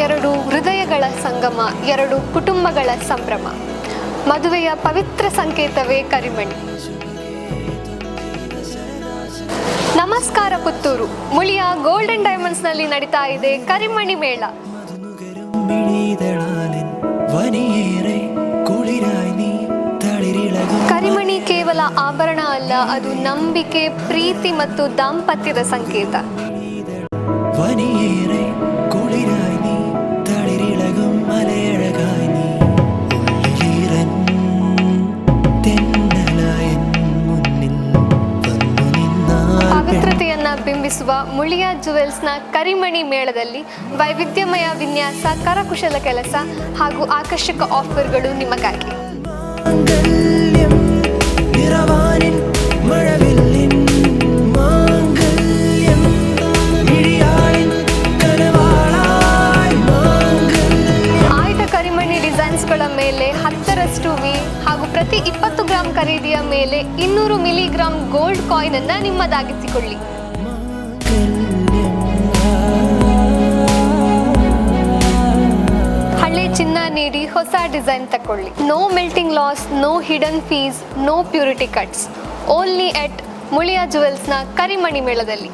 ಎರಡು ಹೃದಯಗಳ ಸಂಗಮ, ಎರಡು ಕುಟುಂಬಗಳ ಸಂಭ್ರಮ. ಮದುವೆಯ ಪವಿತ್ರ ಸಂಕೇತವೇ ಕರಿಮಣಿ. ನಮಸ್ಕಾರ ಪುತ್ತೂರು. ಮುಳಿಯ ಗೋಲ್ಡನ್ ಡೈಮಂಡ್ಸ್ನಲ್ಲಿ ನಡೀತಾ ಇದೆ ಕರಿಮಣಿ ಮೇಳ. ಕರಿಮಣಿ ಕೇವಲ ಆಭರಣ ಅಲ್ಲ, ಅದು ನಂಬಿಕೆ, ಪ್ರೀತಿ ಮತ್ತು ದಾಂಪತ್ಯದ ಸಂಕೇತ. ಪವಿತ್ರತೆಯನ್ನ ಬಿಂಬಿಸುವ ಮುಳಿಯ ಜುವೆಲ್ಸ್ನ ಕರಿಮಣಿ ಮೇಳದಲ್ಲಿ ವೈವಿಧ್ಯಮಯ ವಿನ್ಯಾಸ, ಕರಕುಶಲ ಕೆಲಸ ಹಾಗೂ ಆಕರ್ಷಕ ಆಫರ್ಗಳು ನಿಮಗಾಗಿ. ಆಯ್ದ ಕರಿಮಣಿ ಡಿಸೈನ್ಸ್ಗಳ ಮೇಲೆ 10% ವಿ ಹಾಗೂ ಪ್ರತಿ 20 ಗ್ರಾಂ ಖರೀದಿಯ ಮೇಲೆ 200 ಮಿಲಿಗ್ರಾಂ ಗೋಲ್ಡ್ ಕಾಯಿನ್ ಅನ್ನ ನಿಮ್ಮದಾಗಿಸಿಕೊಳ್ಳಿ. ಹಳೆ ಚಿನ್ನ ನೀಡಿ ಹೊಸ ಡಿಸೈನ್ ತಕೊಳ್ಳಿ. No melting loss, no hidden fees, no purity cuts. Only at Muliya ಜುವೆಲ್ಸ್ನ ಕರಿಮಣಿ ಮೇಳದಲ್ಲಿ.